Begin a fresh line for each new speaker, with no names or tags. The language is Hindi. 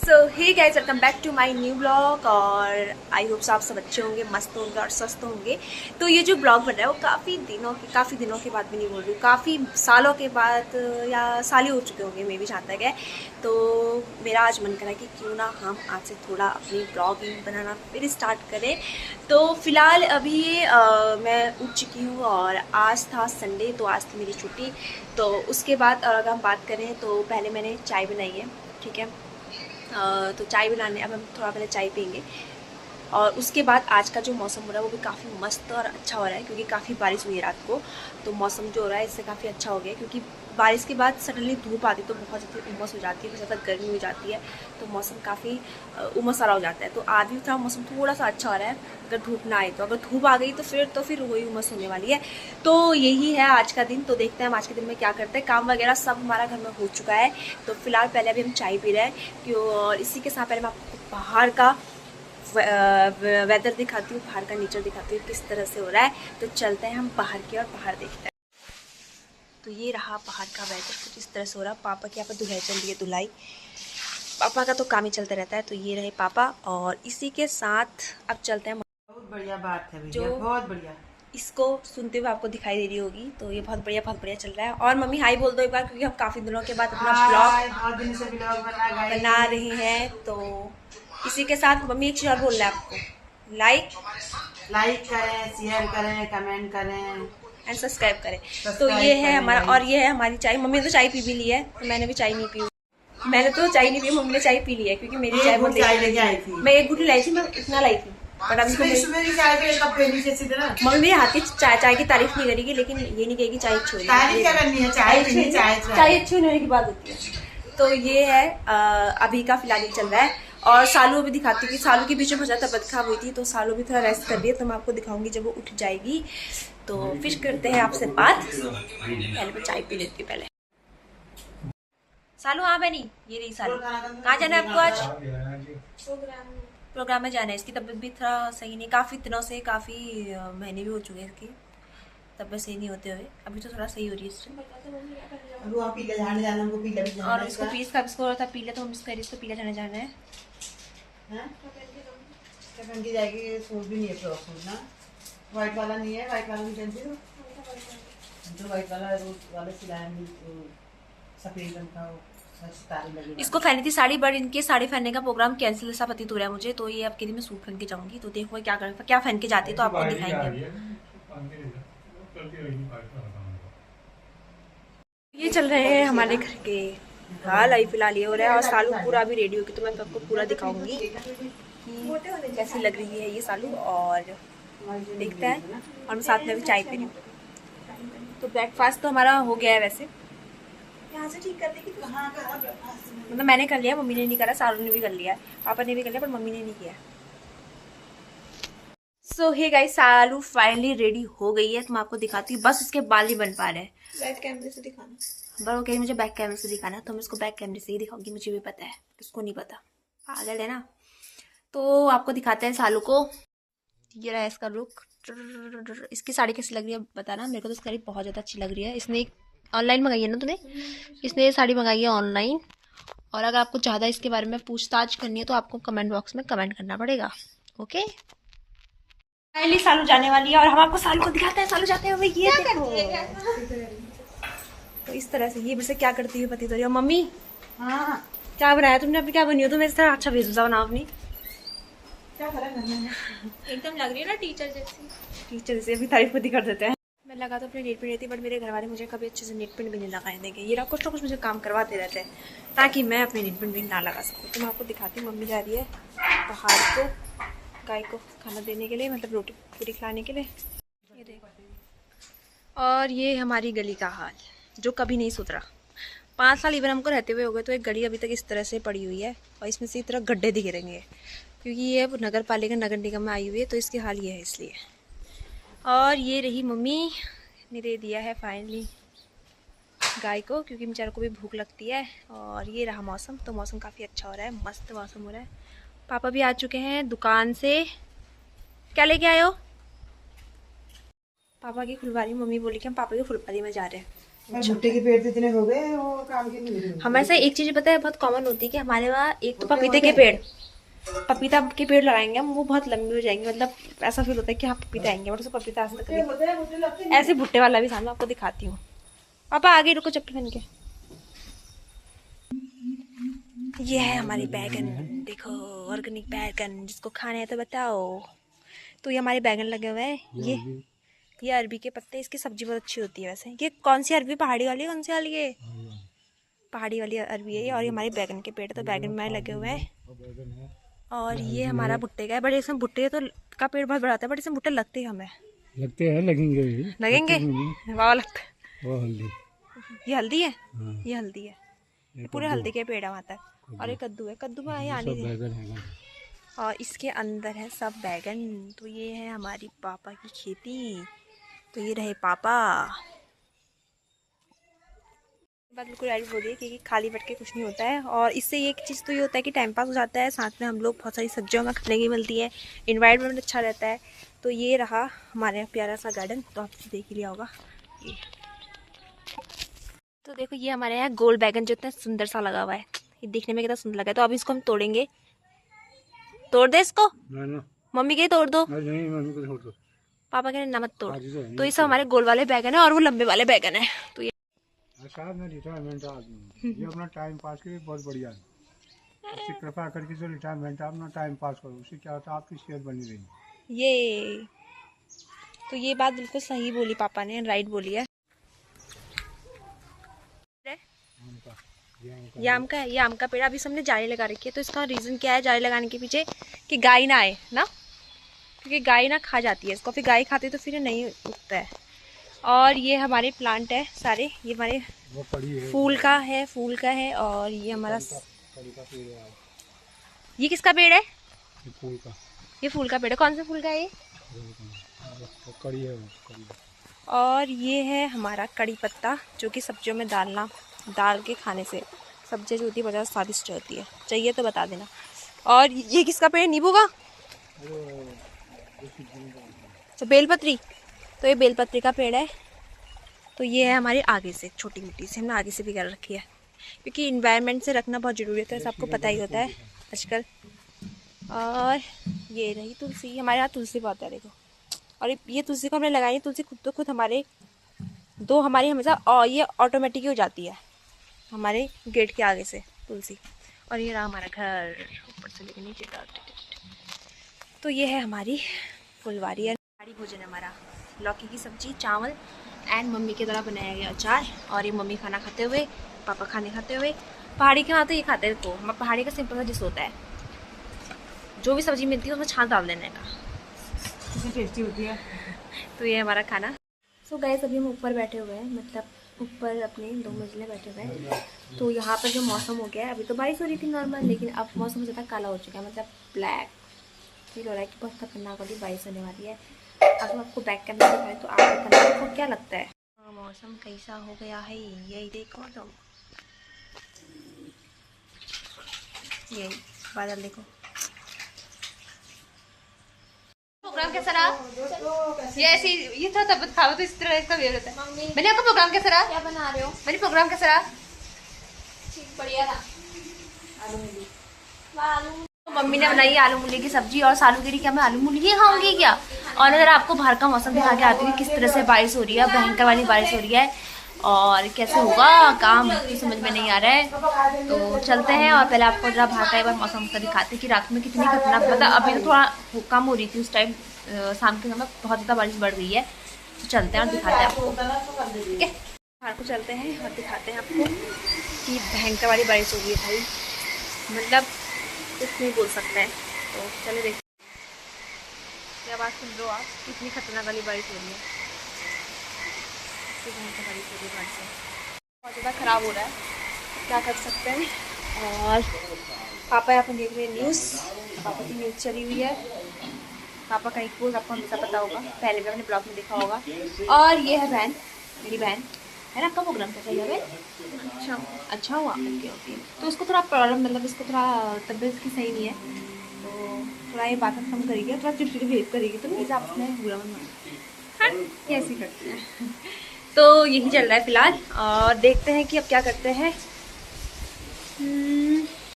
So hey guys, welcome back to my new blog. और आई होप आप सब अच्छे होंगे, मस्त होंगे और स्वस्थ होंगे। तो ये जो ब्लॉग बन रहा है वो काफ़ी दिनों के बाद भी नहीं बोल रही हूँ, काफ़ी सालों के बाद या साल ही हो चुके होंगे मे भी, जहाँ तक है। तो मेरा आज मन करा कि क्यों ना हम आज से थोड़ा अपनी ब्लॉगिंग बनाना फिर स्टार्ट करें। तो फिलहाल अभी मैं उठ चुकी हूँ और आज था संडे, तो आज थी मेरी छुट्टी। तो उसके बाद अगर हम बात करें तो पहले मैंने चाय बनाई है, ठीक है। तो चाय बनाने अब हम थोड़ा पहले चाय पियेंगे। और उसके बाद आज का जो मौसम हो रहा है वो भी काफ़ी मस्त और अच्छा हो रहा है, क्योंकि काफ़ी बारिश हुई है रात को। तो मौसम जो हो रहा है इससे काफ़ी अच्छा हो गया, क्योंकि बारिश के बाद सडनली धूप आती है तो बहुत ज़्यादा उमस हो जाती है, बहुत ज़्यादा गर्मी हो जाती है। तो मौसम काफ़ी उमस वाला हो जाता है। तो आज भी थोड़ा मौसम थोड़ा सा अच्छा हो रहा है, अगर धूप ना आए तो। अगर धूप आ गई तो फिर वही उमस होने वाली है। तो यही है आज का दिन। तो देखते हैं हम आज के दिन में क्या करते हैं। काम वगैरह सब हमारा घर में हो चुका है। तो फिलहाल पहले अभी हम चाय पी रहे हैं, और इसी के साथ पहले मैं आपको बाहर का वेदर दिखाती हूँ, बाहर का नेचर दिखाती हूँ किस तरह से हो रहा है। तो चलते हैं हम बाहर की और बाहर देखते हैं। तो ये रहा बाहर का वेदर, कुछ इस तरह से हो रहा है। पापा की यहाँ पर धुलाई चल रही है, धुलाई। पापा का तो काम ही चलता रहता है। तो ये रहे पापा, और इसी के साथ अब चलते हैं।
बहुत बढ़िया बात है भैया,
जो
बहुत बढ़िया।
इसको सुनते हुए आपको दिखाई दे रही होगी। तो ये बहुत बढ़िया चल रहा है। और मम्मी हाई बोल दो एक बार, क्योंकि हम काफ़ी दिनों के बाद अपना ब्लॉग
बहुत दिन से ब्लॉग
बना रहे हैं। तो इसी के साथ मम्मी एक चीज़ और बोल रहा है आपको,
लाइक करें, शेयर करें, कमेंट करें
एंड सब्सक्राइब करें। तो ये है हमारा, और ये है हमारी चाय। मम्मी ने तो चाय पी भी ली है, तो मैंने भी चाय नहीं पी। मैंने तो चाय नहीं पी, मम्मी ने चाय पी ली है, क्योंकि मेरी चाय बहुत
चाय लेके आई थी।
मैं एक गुटी लाई थी, मैं इतना लाई थी। पर अब मम्मी मेरे हाथ की चाय की तारीफ नहीं करेगी, लेकिन ये नहीं कहेगी चाय अच्छी है। चाय अच्छी होने की बात होती है। तो ये है अभी का फिलहाल ही चल रहा है। और सालू भी दिखाती हूँ कि सालू के बीच में बहुत ज़्यादा तबीयत खराब हुई थी, तो सालू भी थोड़ा रेस्ट कर रही है। तो मैं आपको दिखाऊंगी जब वो उठ जाएगी। तो फिर करते हैं आपसे बात। पहले मैं चाय पी लेती हूँ पहले। सालू, हाँ बनी, ये रही सालू। कहाँ जाना है आपको आज? प्रोग्राम में जाना है। इसकी तबीयत भी थोड़ा सही नहीं, काफ़ी दिनों से, काफ़ी महीने भी हो चुके हैं इसकी तबीयत सही नहीं होते हुए। अभी तो थोड़ा सही हो रही है इससे। और इसको पीस का इसको था पीले, तो हम इसको पीला जाना है।
पहन के जाएगी। सूट भी नहीं है, फ्रॉक सूट ना, व्हाइट वाला नहीं है। व्हाइट वाला भी पहनती हो, जो व्हाइट वाला रोज वाला सिलाया सफेद रंग का
इसको पहनी थी साड़ी, बट इनके साड़ी पहनने का प्रोग्राम कैंसिल सा प्रतीत हो रहा है मुझे। तो ये अब के दिन मैं सूट पहन के जाऊंगी। तो देखो क्या पहन के जाती है, तो आपको दिखाएंगे। ये चल रहे हैं हमारे घर के हाल। अभी फिलहाल ये हो रहा है, और सालू पूरा अभी रेडी होगी, तो मैं आपको पूरा दिखाऊंगी कि कैसी लग रही है ये सालू। और देखते हैं। और मैं साथ में अभी चाय पी रही हूँ। तो ब्रेकफास्ट तो हमारा हो गया है वैसे। यहाँ से ठीक कर देगी तो मतलब मैंने कर लिया, मम्मी ने नहीं करा, सारू ने भी कर लिया, पापा ने भी कर लिया, पर मम्मी ने नहीं किया। सो हे गाइस, सालू फाइनली रेडी हो गई है। तो मैं आपको दिखाती हूँ, बस उसके बाल ही बन पा रहे हैं।
बैक कैमरे से दिखाना,
पर वो कहीं मुझे बैक कैमरे से दिखाना, तो मैं इसको बैक कैमरे से ही दिखाऊंगी। मुझे भी पता है, उसको नहीं पता, पागल है ना। तो आपको दिखाते हैं सालू को। ये रहा इसका लुक। इसकी साड़ी कैसी लग रही है बताना मेरे को। तो इसकी साड़ी बहुत ज़्यादा अच्छी लग रही है। इसने ऑनलाइन मंगाई है ना तूने? इसने ये साड़ी मंगाई है ऑनलाइन। और अगर आपको ज़्यादा इसके बारे में पूछताछ करनी है तो आपको कमेंट बॉक्स में कमेंट करना पड़ेगा। ओके, फाइनली सालू जाने वाली है, और हम आपको सालू को दिखाते हैं। सालू जाते हैं, ये देखो। तो इस तरह से ये वैसे क्या करती है पति तो। मम्मी,
हाँ,
क्या बनाया तुमने? अपनी क्या बनी हो तुम? इस तरह अच्छा वेशभूषा बनाओ अपनी।
क्या करा करना है?
एकदम लग रही है ना टीचर जैसी।
टीचर से भी तारीफ खुद ही कर देते हैं। मैं लगा तो अपने नेट पेंट रहती, बट मेरे घर वाले मुझे कभी अच्छे से नेट पेंट भी नहीं लगाने देंगे। ये कुछ ना कुछ मुझे काम करवाते रहते हैं, ताकि मैं अपने नेट पेंट भी ना लगा सकूँ। तो मैं आपको दिखाती हूँ। मम्मी जा रही है बाहर को गाय को खाना देने के लिए, मतलब रोटी पूरी खिलाने के लिए। ये देखो। और ये हमारी गली का हाल, जो कभी नहीं सुधरा। 5 साल इवन हमको रहते हुए हो गए, तो एक गली अभी तक इस तरह से पड़ी हुई है, और इसमें से इस तरह गड्ढे दिख रहेंगे, क्योंकि ये नगर पालिका नगर निगम में आई हुई है, तो इसके हाल ये है इसलिए। और ये रही मम्मी ने दे दिया है फाइनली गाय को, क्योंकि बेचारों को भी भूख लगती है। और ये रहा मौसम। तो मौसम काफ़ी अच्छा हो रहा है, मस्त मौसम हो रहा है। पापा भी आ चुके हैं दुकान से। क्या लेके आए हो? पापा की फुलवारी। मम्मी बोली कि हम पापा की फुलवारी में जा रहे हैं।
और भुट्टे के पेड़ तो इतने हो गए वो काम के नहीं हुए।
हमारे साथ एक चीज पता है बहुत कॉमन होती है कि हमारे वहाँ एक तो पपीते के पेड़, पपीता के पेड़ लगाएंगे हम, वो बहुत लंबे हो जाएंगे, मतलब ऐसा फील होता है कि हाँ पपीता आएंगे, बट उसको पपीता आज तक नहीं।
होते हैं भुट्टे लगते हैं।
ऐसे भुट्टे वाला भी सामने आपको दिखाती हूँ। पापा आगे रुको चप्पल पहन के। ये है हमारी बैगन, देखो ऑर्गेनिक बैगन, जिसको खाने हैं तो बताओ। तो ये हमारे बैगन लगे हुए हैं। ये अरबी के पत्ते, इसकी सब्जी बहुत अच्छी होती है वैसे। ये कौन सी अरबी, पहाड़ी वाली, कौन सी वाली है? पहाड़ी वाली अरबी है ये। और ये हमारे बैगन के पेड़, तो बैगन में लगे हुए हैं। और ये हमारा भुट्टे का है, बट इसमें भुट्टे तो का पेड़ बहुत बड़ा होता है, बट इसमें भुट्टे लगते हैं हमें।
लगते हैं, लगेंगे भी।
लगेंगे, वाह लगता है।
वो हल्दी,
ये हल्दी है,
हाँ।
ये हल्दी है, ये पूरे हल्दी के पेड़ है वहाँ तक। और ये कद्दू है, कद्दू में आए आने
सब बैगन है।
और इसके अंदर है सब बैगन। तो ये है हमारी पापा की खेती। तो ये रहे पापा। बात बिल्कुल राइट बोलिए, क्योंकि खाली बैठ के कुछ नहीं होता है। और इससे एक चीज़ तो ये होता है कि टाइम पास हो जाता है, साथ में हम लोग बहुत सारी सब्जियों में खाने की मिलती है, इन्वायरमेंट अच्छा रहता है। तो ये रहा हमारे प्यारा सा गार्डन, तो आपने देख ही लिया होगा ये। तो देखो ये हमारे यहाँ गोल बैगन जो इतना सुंदर सा लगा हुआ है, ये देखने में कितना सुंदर लगा है। तो अब इसको हम तोड़ेंगे। तोड़ दे इसको, मम्मी के तोड़ दो,
नहीं, मम्मी को छोड़ दो।
पापा के ना मत तोड़। तो ये सब हमारे गोल वाले बैगन है और वो लंबे वाले बैगन है। तो ये
साहब मैं रिटायरमेंट आदमी, ये अपना टाइम पास के लिए बहुत बढ़िया है। उससे कृपा करके जो रिटायरमेंट है अपना टाइम पास करो, उससे क्या होता है आपकी सेहत बनी रहेगी।
ये तो ये बात बिल्कुल सही बोली पापा ने, राइट बोली है। ये आम का है, ये आम का पेड़। अभी हमने जाली लगा रखी है। तो इसका रीज़न क्या है जाली लगाने के पीछे, कि गाय ना आए ना, क्योंकि गाय ना खा जाती है इसको, फिर गाय खाती तो फिर ये नहीं उगता है। और ये हमारे प्लांट है सारे, ये हमारे फूल का है, फूल का है। और ये हमारा ये किसका पेड़ है?
फूल का।
ये फूल का पेड़ है। कौन सा फूल का है ये?
कड़ी है।
और ये है हमारा कड़ी पत्ता, जो कि सब्जियों में डाल के खाने से सब्जी जो होती है बहुत ज़्यादा स्वादिष्ट होती है। चाहिए तो बता देना। और ये किसका पेड़? नींबू का, तो बेलपत्री। तो ये बेलपत्री का पेड़ है। तो ये है हमारे आगे से, छोटी मिट्टी से हमने आगे से भी कर रखी है, क्योंकि इन्वायरमेंट से रखना बहुत ज़रूरी होता है, सबको पता ही होता है आजकल। और ये रही तुलसी, हमारे यहाँ तुलसी बहुत है देखो। और ये तुलसी को हमने लगाई, तुलसी खुद तो खुद हमारे दो हमारी हमेशा, और ये ऑटोमेटिक ही हो जाती है हमारे गेट के आगे से तुलसी। और ये रहा हमारा घर, ऊपर से लेकर नीचे तक। तो ये है हमारी फुलवारी है। पहाड़ी भोजन है हमारा, लौकी की सब्जी, चावल एंड मम्मी के द्वारा बनाया गया अचार। और ये मम्मी खाना खाते हुए, पापा खाने खाते हुए। पहाड़ी के वहाँ तो ये खाते हैं। तो हमारा पहाड़ी का सिंपल सा डिश होता है, जो भी सब्जी मिलती है उसमें छाछ डाल देने का,
कितनी टेस्टी होती है।
तो ये हमारा खाना। सो गाइस अभी हम ऊपर बैठे हुए हैं, मतलब ऊपर अपने 2 मंजिले बैठे हुए हैं। तो यहाँ पर जो मौसम हो गया है, अभी तो बारिश हो रही थी नॉर्मल, लेकिन अब मौसम ज़्यादा काला हो चुका है, मतलब ब्लैक फील हो रहा है कि बहुत खतरनाक वाली बारिश होने वाली है। अब हम आपको बैक कैमरा दिखाएं तो आप बताना आपको क्या लगता है मौसम कैसा हो गया है। यही देखो तुम, यही बादल देखो। प्रोग्राम कैसा रहा? ये ऐसी ये थोड़ा तबियत खराब है तो इस तरह इसका वेयर होता है। मैंने आपका प्रोग्राम कैसा रहा?
क्या बना रहे हो?
मैंने प्रोग्राम कैसा रहा?
ठीक, बढ़िया था। आलू
मम्मी ने बनाई आलू मूली की सब्जी और सालू गिरी। क्या मैं आलू मूली ही खाऊंगी क्या? और अगर आपको बाहर का मौसम दिखा के आती है किस तरह से बारिश हो रही है, भयंकर वाली बारिश हो रही है, और कैसे होगा काम तो समझ में नहीं आ रहा है। तो चलते हैं और पहले आपको जरा बाहर का एक बार मौसम का दिखाते हैं कि रात में कितनी खतरनाक, मतलब अभी तो थोड़ा कम हो रही थी, उस टाइम शाम के समय बहुत ज़्यादा बारिश बढ़ गई है। तो चलते हैं और दिखाते हैं आपको, ठीक है? बाहर को चलते हैं और दिखाते हैं आपको कि भयंकर वाली बारिश हो रही है भाई, मतलब कुछ नहीं बोल सकते हैं। तो चले देखते हैं। आवाज़ सुन लो आप, कितनी खतरनाक वाली बारिश हो रही है, बारिश हो रही है, बहुत ज़्यादा ख़राब हो रहा है, क्या कर सकते हैं। और पापा यहाँ पर देख रहे हैं न्यूज़, पापा की न्यूज़ चली हुई है। पापा का एक पोज आपको हमेशा पता होगा, पहले भी मैंने ब्लॉग में देखा होगा। और ये है बहन, मेरी बहन है ना। आपका प्रोग्राम कैसा है? अच्छा हुआ, ओके ओके। तो उसको थोड़ा प्रॉब्लम, मतलब इसको थोड़ा तबीयत की सही नहीं है, तो थोड़ा ये बातें कम करेगी, थोड़ा चिड़चिड़ी बिहेव करेगी, तो प्लीज़ आप उसमें बुरा मत मानो। हाँ, ये ऐसे ही करते हैं। तो यही चल रहा है फिलहाल, और देखते हैं कि अब क्या करते हैं।